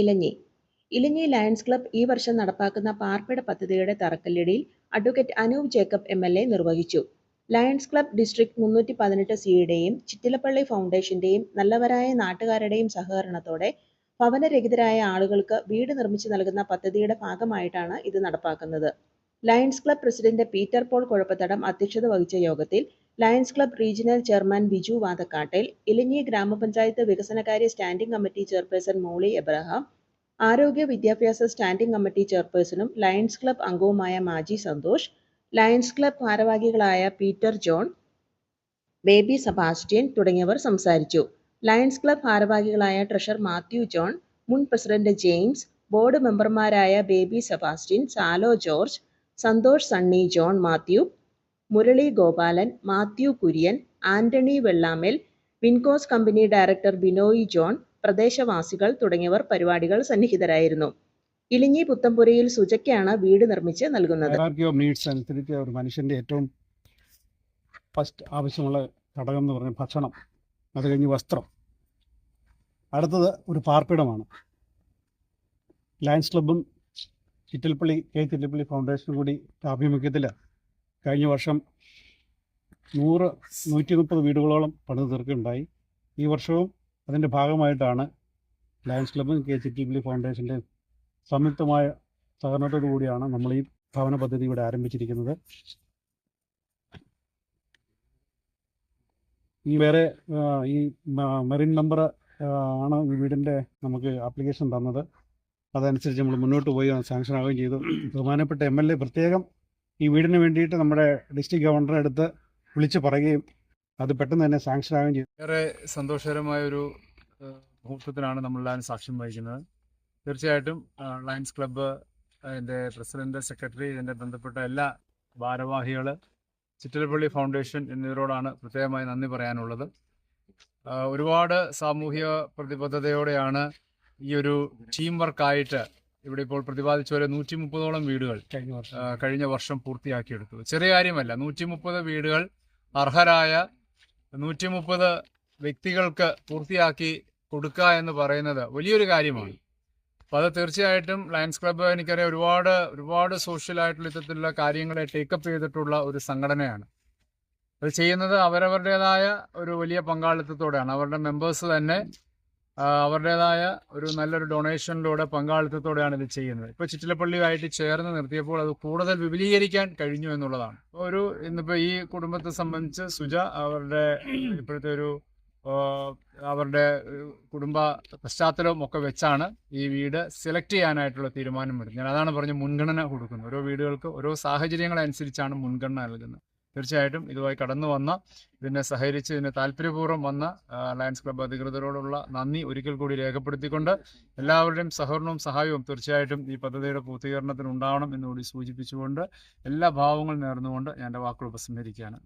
ഇലഞ്ഞി ഇലഞ്ഞി lions club ഈ വർഷം നടപ്പാക്കുന്ന പാർപ്പിട പദ്ധതിയുടെ തറക്കല്ലിടൽ അഡ്വക്കേറ്റ് അനൂപ് ജേക്കബ് എം.എൽ.എ. നിർവഹിച്ചു. ലയൺസ് ക്ലബ്ബ് ഡിസ്ട്രിക്ട് 318 സിയുടെയും ചിറ്റിലപ്പള്ളി ഫൗണ്ടേഷന്റെയും നല്ലവരായ നാട്ടുകാരുടെയും സഹകരണത്തോടെ ഭവനരഹിതരായ ആളുകൾക്ക് വീട് നിർമ്മിച്ചു നൽകുന്ന പദ്ധതിയുടെ ഭാഗമായിട്ടാണ് ഇത് നടപ്പാക്കുന്നത്. Lions club president Peter Paul Kuzhappathadam അധ്യക്ഷത വഹിച്ച യോഗത്തിൽ lions club regional chairman Biju Vathakkattil, Elanji ഗ്രാമപഞ്ചായത്ത് വികസനകാര്യ standing committee chairperson Moly Abraham, ആരോഗ്യ വിദ്യാഭ്യാസ സ്റ്റാൻഡിംഗ് കമ്മിറ്റി ചെയർപേഴ്സണും ലയൺസ് ക്ലബ്ബ് അംഗവുമായ മാജി സന്തോഷ്, ലയൺസ് ക്ലബ്ബ് ഭാരവാഹികളായ പീറ്റർ ജോൺ, ബേബി സെബാസ്റ്റ്യൻ തുടങ്ങിയവർ സംസാരിച്ചു. ലയൺസ് ക്ലബ്ബ് ഭാരവാഹികളായ ട്രഷറർ മാത്യു ജോൺ, മുൻ പ്രസിഡന്റ് ജെയിംസ്, ബോർഡ് മെമ്പർമാരായ Baby Sebastian, Salo George, Santhosh Sunny John Mathew, Murali Gopalan, Mathew Kurian, Antony വെള്ളാമേൽ, Wincos company director Binoy John, പ്രദേശവാസികൾ തുടങ്ങിയവർ പരിപാടികൾ സന്നിഹിതരായിരുന്നു. ഇലഞ്ഞി പുത്തംപുരയിൽ സുജയ്ക്കാണ് വീട് നിർമ്മിച്ച് നൽകുന്നത്. അനുസരിച്ച് ഒരു മനുഷ്യന്റെ ഏറ്റവും ഫസ്റ്റ് ആവശ്യമുള്ള ഘടകം എന്ന് പറഞ്ഞാൽ ഭക്ഷണം, അത് കഴിഞ്ഞ് വസ്ത്രം, അടുത്തത് ഒരു പാർപ്പിടമാണ്. ലയൺസ് ക്ലബ്ബും ചിറ്റിലപ്പള്ളി ഫൗണ്ടേഷനും കൂടി ആഭിമുഖ്യത്തിൽ കഴിഞ്ഞ വർഷം 130 വീടുകളോളം പണിത് തീർക്കുകയുണ്ടായി. ഈ വർഷവും അതിൻ്റെ ഭാഗമായിട്ടാണ് ലയൺസ് ക്ലബ്ബും ചിറ്റിലപ്പള്ളി ഫൗണ്ടേഷൻ്റെ സംയുക്തമായ സഹകരണത്തോടു കൂടിയാണ് നമ്മൾ ഈ ഭവന പദ്ധതി ഇവിടെ ആരംഭിച്ചിരിക്കുന്നത്. ഈ മെറിൻ നമ്പർ ആണ് ഈ വീടിൻ്റെ നമുക്ക് ആപ്ലിക്കേഷൻ തന്നത്. അതനുസരിച്ച് നമ്മൾ മുന്നോട്ട് പോയി സാങ്ഷൻ ആവുകയും ചെയ്തു. ബഹുമാനപ്പെട്ട എം.എൽ.എ. പ്രത്യേകം ഈ വീടിന് വേണ്ടിയിട്ട് നമ്മുടെ ഡിസ്ട്രിക്ട് ഗവർണറെ അടുത്ത് വിളിച്ച് പറയുകയും അത് പെട്ടെന്ന് തന്നെ സാങ്ഷൻ ആവുകയും ചെയ്തു. ഏറെ സന്തോഷകരമായൊരു മുഹൂർത്തത്തിനാണ് നമ്മളെല്ലാം സാക്ഷ്യം വഹിക്കുന്നത്. തീർച്ചയായിട്ടും ലയൺസ് ക്ലബ്ബ്, അതിൻ്റെ പ്രസിഡന്റ്, സെക്രട്ടറി, ഇതിൻ്റെ ബന്ധപ്പെട്ട എല്ലാ ഭാരവാഹികൾ, ചിറ്റിലപ്പള്ളി ഫൗണ്ടേഷൻ എന്നിവരോടാണ് പ്രത്യേകമായി നന്ദി പറയാനുള്ളത്. ഒരുപാട് സാമൂഹിക പ്രതിബദ്ധതയോടെയാണ് ഈ ഒരു ടീം വർക്കായിട്ട് ഇവിടെ ഇപ്പോൾ പ്രതിപാദിച്ച പോലെ 130ഓളം വീടുകൾ കഴിഞ്ഞ വർഷം പൂർത്തിയാക്കിയെടുത്തു. ചെറിയ കാര്യമല്ല. 130 വീടുകൾ അർഹരായ 130 വ്യക്തികൾക്ക് പൂർത്തിയാക്കി കൊടുക്കുക എന്ന് പറയുന്നത് വലിയൊരു കാര്യമാണ്. അപ്പോൾ അത് തീർച്ചയായിട്ടും ലയൺസ് ക്ലബ്ബ്, എനിക്കറിയാം, ഒരുപാട് സോഷ്യലായിട്ടുള്ള ഇത്തരത്തിലുള്ള കാര്യങ്ങളെ ടേക്കപ്പ് ചെയ്തിട്ടുള്ള ഒരു സംഘടനയാണ്. അത് ചെയ്യുന്നത് അവരവരുടേതായ ഒരു വലിയ പങ്കാളിത്തത്തോടെയാണ്. അവരുടെ മെമ്പേഴ്സ് തന്നെ അവരുടേതായ ഒരു നല്ലൊരു ഡൊണേഷനിലൂടെ പങ്കാളിത്തത്തോടെയാണ് ഇത് ചെയ്യുന്നത്. ഇപ്പോൾ ചിറ്റിലപ്പള്ളിയുമായിട്ട് ചേർന്ന് നിർത്തിയപ്പോൾ അത് കൂടുതൽ വിപുലീകരിക്കാൻ കഴിഞ്ഞു എന്നുള്ളതാണ്. ഇന്നിപ്പോൾ ഈ കുടുംബത്തെ സംബന്ധിച്ച് സുജ അവരുടെ ഇപ്പോഴത്തെ അവരുടെ കുടുംബ പശ്ചാത്തലവും ഒക്കെ വെച്ചാണ് ഈ വീട് സെലക്ട് ചെയ്യാനായിട്ടുള്ള തീരുമാനം എടുത്തത്. ഞാൻ അതാണ് പറഞ്ഞ് മുൻഗണന കൊടുക്കുന്നത്. ഓരോ വീടുകൾക്ക് ഓരോ സാഹചര്യങ്ങളനുസരിച്ചാണ് മുൻഗണന നൽകുന്നത്. തീർച്ചയായിട്ടും ഇതുമായി കടന്നു വന്ന, ഇതിനെ സഹകരിച്ച്, ഇതിനെ താല്പര്യപൂർവ്വം വന്ന ലയൺസ് ക്ലബ്ബ് അധികൃതരോടുള്ള നന്ദി ഒരിക്കൽ കൂടി രേഖപ്പെടുത്തിക്കൊണ്ട് എല്ലാവരുടെയും സഹകരണവും സഹായവും തീർച്ചയായിട്ടും ഈ പദ്ധതിയുടെ പൂർത്തീകരണത്തിന് ഉണ്ടാവണം എന്നുകൂടി സൂചിപ്പിച്ചുകൊണ്ട് എല്ലാ ഭാവങ്ങളും നേർന്നുകൊണ്ട് ഞാൻ എൻ്റെ വാക്കുകൾ ഉപസംഹരിക്കുകയാണ്.